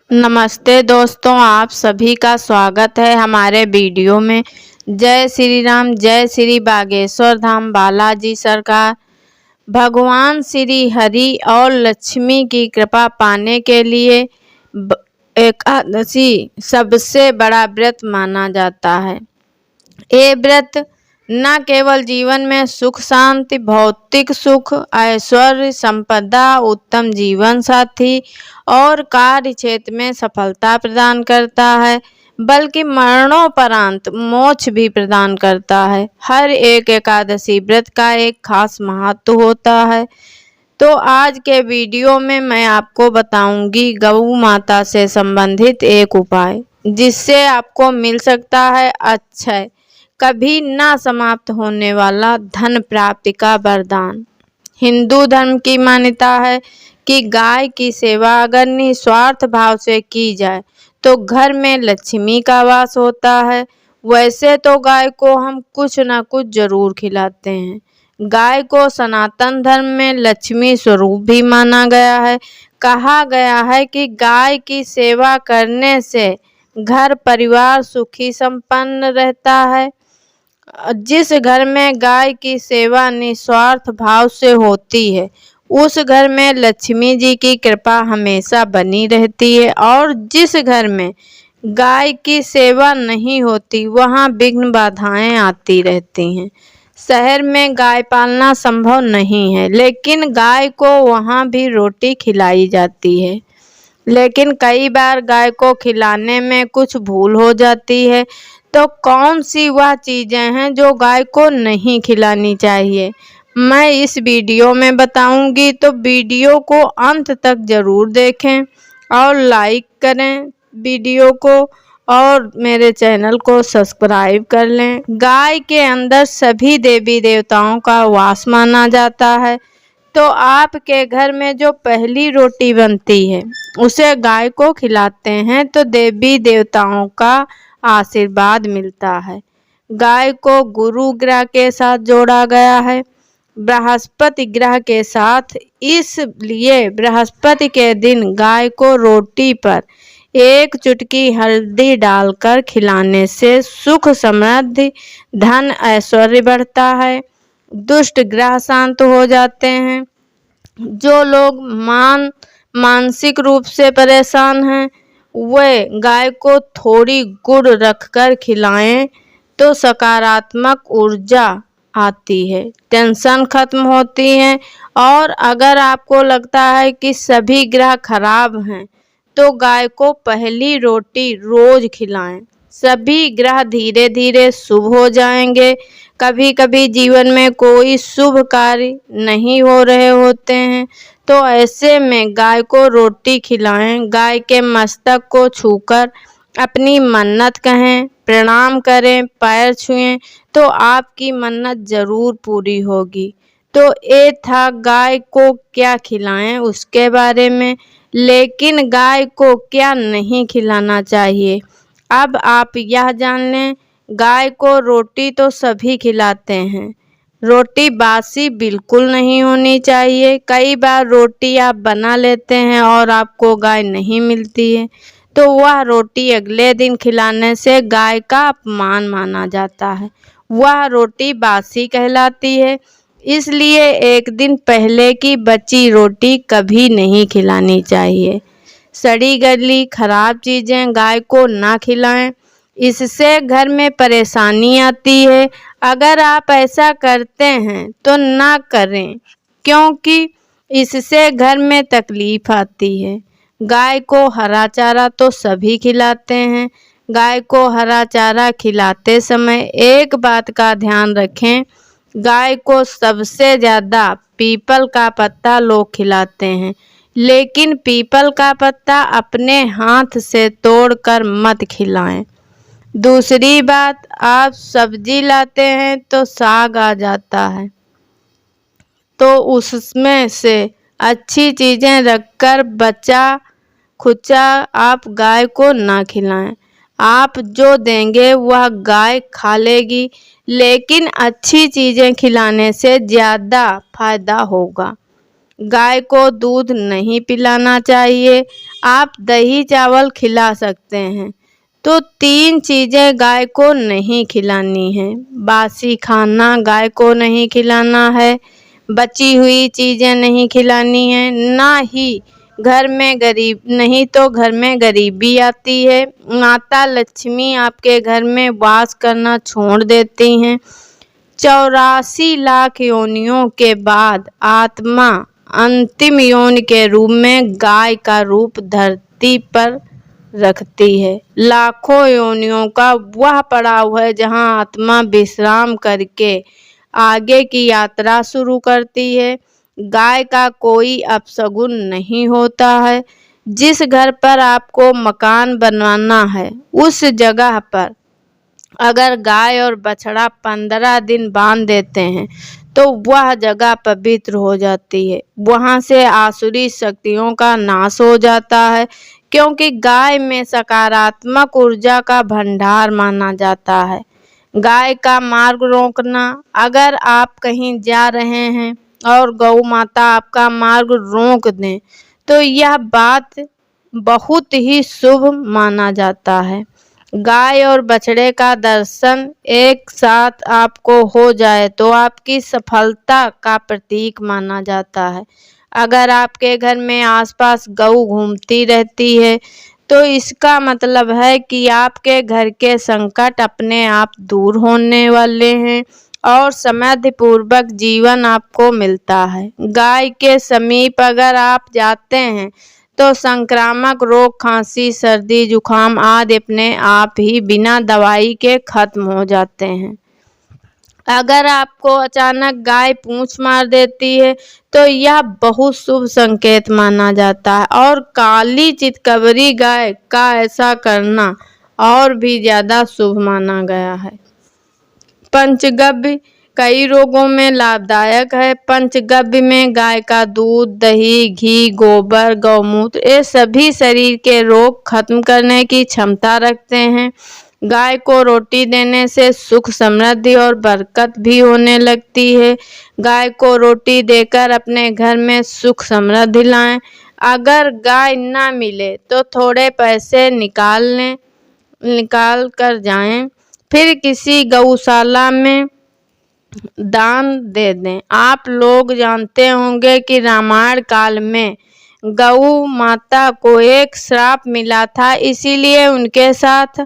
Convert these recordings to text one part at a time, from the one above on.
नमस्ते दोस्तों, आप सभी का स्वागत है हमारे वीडियो में। जय श्री राम, जय श्री बागेश्वर धाम बालाजी सरकार। भगवान श्री हरि और लक्ष्मी की कृपा पाने के लिए एकादशी सबसे बड़ा व्रत माना जाता है। ये व्रत न केवल जीवन में सुख शांति, भौतिक सुख, ऐश्वर्य, संपदा, उत्तम जीवन साथी और कार्य क्षेत्र में सफलता प्रदान करता है, बल्कि मरणोपरांत मोक्ष भी प्रदान करता है। हर एक एकादशी व्रत का एक खास महत्व होता है। तो आज के वीडियो में मैं आपको बताऊंगी गौ माता से संबंधित एक उपाय, जिससे आपको मिल सकता है अक्षय, कभी ना समाप्त होने वाला धन प्राप्ति का वरदान। हिंदू धर्म की मान्यता है कि गाय की सेवा अगर निस्वार्थ भाव से की जाए तो घर में लक्ष्मी का वास होता है। वैसे तो गाय को हम कुछ ना कुछ जरूर खिलाते हैं। गाय को सनातन धर्म में लक्ष्मी स्वरूप भी माना गया है। कहा गया है कि गाय की सेवा करने से घर परिवार सुखी संपन्न रहता है। जिस घर में गाय की सेवा निस्वार्थ भाव से होती है, उस घर में लक्ष्मी जी की कृपा हमेशा बनी रहती है, और जिस घर में गाय की सेवा नहीं होती, वहाँ विघ्न बाधाएं आती रहती हैं। शहर में गाय पालना संभव नहीं है, लेकिन गाय को वहाँ भी रोटी खिलाई जाती है। लेकिन कई बार गाय को खिलाने में कुछ भूल हो जाती है। तो कौन सी वह चीज़ें हैं जो गाय को नहीं खिलानी चाहिए, मैं इस वीडियो में बताऊंगी। तो वीडियो को अंत तक ज़रूर देखें और लाइक करें वीडियो को, और मेरे चैनल को सब्सक्राइब कर लें। गाय के अंदर सभी देवी देवताओं का वास माना जाता है। तो आपके घर में जो पहली रोटी बनती है, उसे गाय को खिलाते हैं तो देवी देवताओं का आशीर्वाद मिलता है। गाय को गुरु ग्रह के साथ जोड़ा गया है, बृहस्पति ग्रह के साथ। इसलिए बृहस्पति के दिन गाय को रोटी पर एक चुटकी हल्दी डालकर खिलाने से सुख समृद्धि, धन, ऐश्वर्य बढ़ता है। दुष्ट ग्रह शांत हो जाते हैं। जो लोग मानसिक रूप से परेशान हैं, वे गाय को थोड़ी गुड़ रखकर खिलाएं तो सकारात्मक ऊर्जा आती है, टेंशन खत्म होती है। और अगर आपको लगता है कि सभी ग्रह खराब हैं, तो गाय को पहली रोटी रोज खिलाएं। सभी ग्रह धीरे धीरे शुभ हो जाएंगे। कभी कभी जीवन में कोई शुभ कार्य नहीं हो रहे होते हैं, तो ऐसे में गाय को रोटी खिलाएं। गाय के मस्तक को छूकर अपनी मन्नत कहें, प्रणाम करें, पैर छुएं, तो आपकी मन्नत ज़रूर पूरी होगी। तो ये था गाय को क्या खिलाएं उसके बारे में। लेकिन गाय को क्या नहीं खिलाना चाहिए, अब आप यह जान लें। गाय को रोटी तो सभी खिलाते हैं, रोटी बासी बिल्कुल नहीं होनी चाहिए। कई बार रोटी आप बना लेते हैं और आपको गाय नहीं मिलती है, तो वह रोटी अगले दिन खिलाने से गाय का अपमान माना जाता है, वह रोटी बासी कहलाती है। इसलिए एक दिन पहले की बची रोटी कभी नहीं खिलानी चाहिए। सड़ी गली खराब चीज़ें गाय को ना खिलाएं, इससे घर में परेशानी आती है। अगर आप ऐसा करते हैं तो ना करें, क्योंकि इससे घर में तकलीफ आती है। गाय को हरा चारा तो सभी खिलाते हैं। गाय को हरा चारा खिलाते समय एक बात का ध्यान रखें, गाय को सबसे ज़्यादा पीपल का पत्ता लोग खिलाते हैं, लेकिन पीपल का पत्ता अपने हाथ से तोड़कर मत खिलाएं। दूसरी बात, आप सब्जी लाते हैं तो साग आ जाता है, तो उसमें से अच्छी चीज़ें रखकर बचा खुचा आप गाय को ना खिलाएं। आप जो देंगे वह गाय खा लेगी, लेकिन अच्छी चीज़ें खिलाने से ज़्यादा फायदा होगा। गाय को दूध नहीं पिलाना चाहिए। आप दही चावल खिला सकते हैं। तो 3 चीज़ें गाय को नहीं खिलानी है। बासी खाना गाय को नहीं खिलाना है, बची हुई चीज़ें नहीं खिलानी है, ना ही घर में गरीब, नहीं तो घर में गरीबी आती है। माता लक्ष्मी आपके घर में वास करना छोड़ देती हैं। 84 लाख योनियों के बाद आत्मा अंतिम योनि के रूप में गाय का रूप धरती पर रखती है। लाखों योनियों का वह पड़ाव है जहाँ आत्मा विश्राम करके आगे की यात्रा शुरू करती है। गाय का कोई अपशगुन नहीं होता है। जिस घर पर आपको मकान बनवाना है उस जगह पर अगर गाय और बछड़ा 15 दिन बांध देते हैं तो वह जगह पवित्र हो जाती है। वहाँ से आसुरी शक्तियों का नाश हो जाता है, क्योंकि गाय में सकारात्मक ऊर्जा का भंडार माना जाता है। गाय का मार्ग रोकना, अगर आप कहीं जा रहे हैं और गौ माता आपका मार्ग रोक दें तो यह बात बहुत ही शुभ माना जाता है। गाय और बछड़े का दर्शन एक साथ आपको हो जाए तो आपकी सफलता का प्रतीक माना जाता है। अगर आपके घर में आसपास गऊ घूमती रहती है तो इसका मतलब है कि आपके घर के संकट अपने आप दूर होने वाले हैं और समृद्धिपूर्वक जीवन आपको मिलता है। गाय के समीप अगर आप जाते हैं तो संक्रामक रोग, खांसी, सर्दी, जुखाम आदि अपने आप ही बिना दवाई के खत्म हो जाते हैं। अगर आपको अचानक गाय पूंछ मार देती है तो यह बहुत शुभ संकेत माना जाता है, और काली चितकबरी गाय का ऐसा करना और भी ज़्यादा शुभ माना गया है। पंचगव्य कई रोगों में लाभदायक है। पंचगव्य में गाय का दूध, दही, घी, गोबर, गौमूत्र ये सभी शरीर के रोग खत्म करने की क्षमता रखते हैं। गाय को रोटी देने से सुख, समृद्धि और बरकत भी होने लगती है। गाय को रोटी देकर अपने घर में सुख समृद्धि लाएं। अगर गाय ना मिले तो थोड़े पैसे निकाल कर जाएं, फिर किसी गौशाला में दान दे दें। आप लोग जानते होंगे कि रामायण काल में गौ माता को एक श्राप मिला था, इसीलिए उनके साथ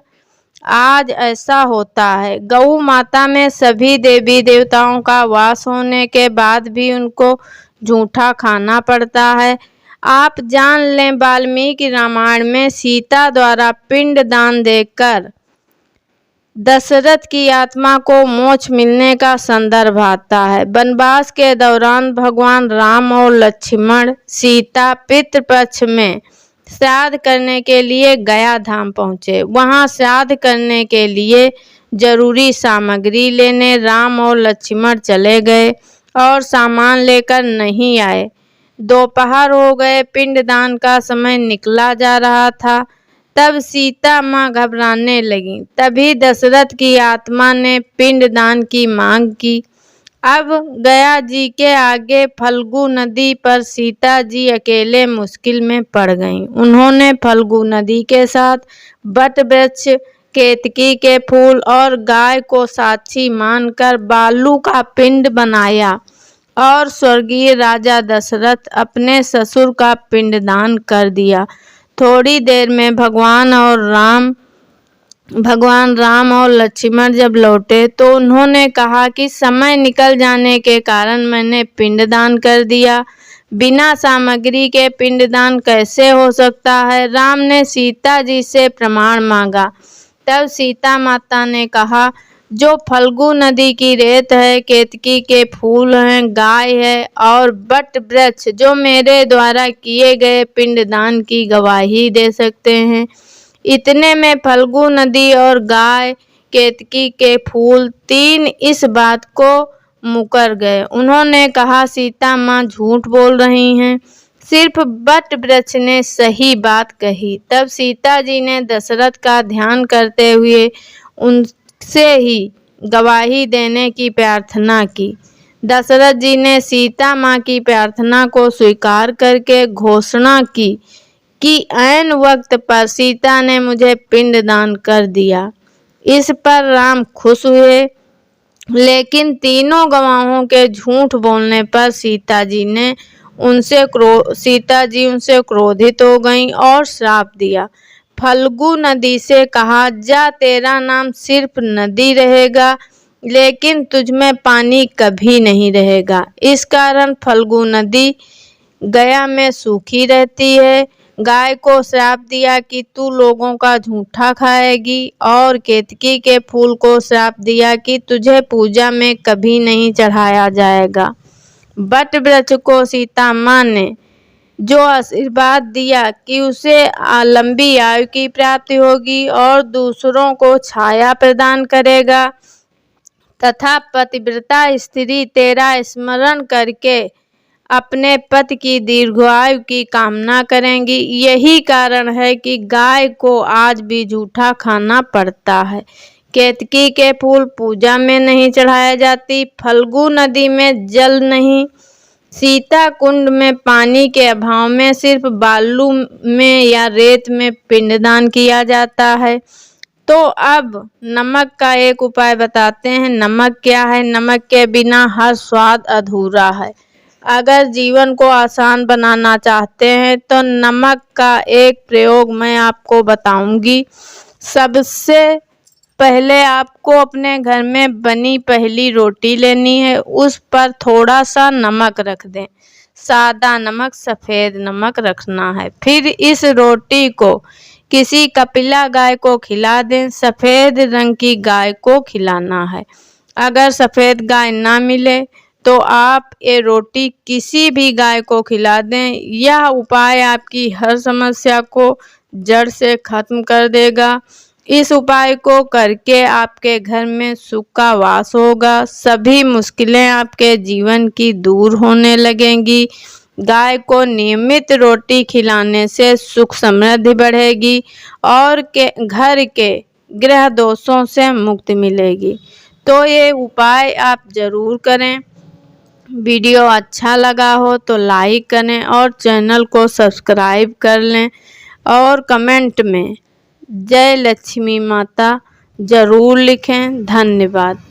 आज ऐसा होता है। गौ माता में सभी देवी देवताओं का वास होने के बाद भी उनको झूठा खाना पड़ता है। आप जान लें, वाल्मीकि रामायण में सीता द्वारा पिंड दान देकर दशरथ की आत्मा को मोक्ष मिलने का संदर्भ आता है। वनवास के दौरान भगवान राम और लक्ष्मण सीता पितृपक्ष में श्राद्ध करने के लिए गया धाम पहुँचे। वहाँ श्राद्ध करने के लिए जरूरी सामग्री लेने राम और लक्ष्मण चले गए और सामान लेकर नहीं आए। दोपहर हो गए, पिंडदान का समय निकला जा रहा था। तब सीता माँ घबराने लगी। तभी दशरथ की आत्मा ने पिंडदान की मांग की। अब गया जी के आगे फल्गु नदी पर सीता जी अकेले मुश्किल में पड़ गईं। उन्होंने फल्गु नदी के साथ बट वृक्ष, केतकी के फूल और गाय को साक्षी मानकर बालू का पिंड बनाया और स्वर्गीय राजा दशरथ अपने ससुर का पिंडदान कर दिया। थोड़ी देर में भगवान राम और लक्ष्मण जब लौटे तो उन्होंने कहा कि समय निकल जाने के कारण मैंने पिंडदान कर दिया। बिना सामग्री के पिंडदान कैसे हो सकता है? राम ने सीता जी से प्रमाण मांगा। तब सीता माता ने कहा, जो फल्गु नदी की रेत है, केतकी के फूल हैं, गाय है और बट वृक्ष जो मेरे द्वारा किए गए पिंडदान की गवाही दे सकते हैं। इतने में फल्गु नदी और गाय, केतकी के फूल 3 इस बात को मुकर गए। उन्होंने कहा, सीता माँ झूठ बोल रही हैं, सिर्फ बट वृक्ष ने सही बात कही। तब सीता जी ने दशरथ का ध्यान करते हुए उनसे ही गवाही देने की प्रार्थना की। दशरथ जी ने सीता माँ की प्रार्थना को स्वीकार करके घोषणा की कि ऐन वक्त पर सीता ने मुझे पिंडदान कर दिया। इस पर राम खुश हुए, लेकिन तीनों गवाहों के झूठ बोलने पर सीता जी उनसे क्रोधित हो गईं और श्राप दिया। फल्गु नदी से कहा, जा तेरा नाम सिर्फ नदी रहेगा, लेकिन तुझ में पानी कभी नहीं रहेगा। इस कारण फल्गु नदी गया में सूखी रहती है। गाय को श्राप दिया कि तू लोगों का झूठा खाएगी, और केतकी के फूल को श्राप दिया कि तुझे पूजा में कभी नहीं चढ़ाया जाएगा। बट वृक्ष को सीता माँ ने जो आशीर्वाद दिया कि उसे लंबी आयु की प्राप्ति होगी और दूसरों को छाया प्रदान करेगा तथा पतिव्रता स्त्री तेरा स्मरण करके अपने पति की दीर्घायु की कामना करेंगी। यही कारण है कि गाय को आज भी जूठा खाना पड़ता है। केतकी के फूल पूजा में नहीं चढ़ाए जाती। फल्गु नदी में जल नहीं। सीता कुंड में पानी के अभाव में सिर्फ बालू में या रेत में पिंडदान किया जाता है। तो अब नमक का एक उपाय बताते हैं। नमक क्या है? नमक के बिना हर स्वाद अधूरा है। अगर जीवन को आसान बनाना चाहते हैं तो नमक का एक प्रयोग मैं आपको बताऊंगी। सबसे पहले आपको अपने घर में बनी पहली रोटी लेनी है, उस पर थोड़ा सा नमक रख दें। सादा नमक, सफ़ेद नमक रखना है। फिर इस रोटी को किसी कपिला गाय को खिला दें। सफ़ेद रंग की गाय को खिलाना है। अगर सफ़ेद गाय ना मिले तो आप ये रोटी किसी भी गाय को खिला दें। यह उपाय आपकी हर समस्या को जड़ से खत्म कर देगा। इस उपाय को करके आपके घर में सुख का वास होगा। सभी मुश्किलें आपके जीवन की दूर होने लगेंगी। गाय को नियमित रोटी खिलाने से सुख समृद्धि बढ़ेगी और घर के ग्रह दोषों से मुक्ति मिलेगी। तो ये उपाय आप ज़रूर करें। वीडियो अच्छा लगा हो तो लाइक करें और चैनल को सब्सक्राइब कर लें और कमेंट में जय लक्ष्मी माता ज़रूर लिखें। धन्यवाद।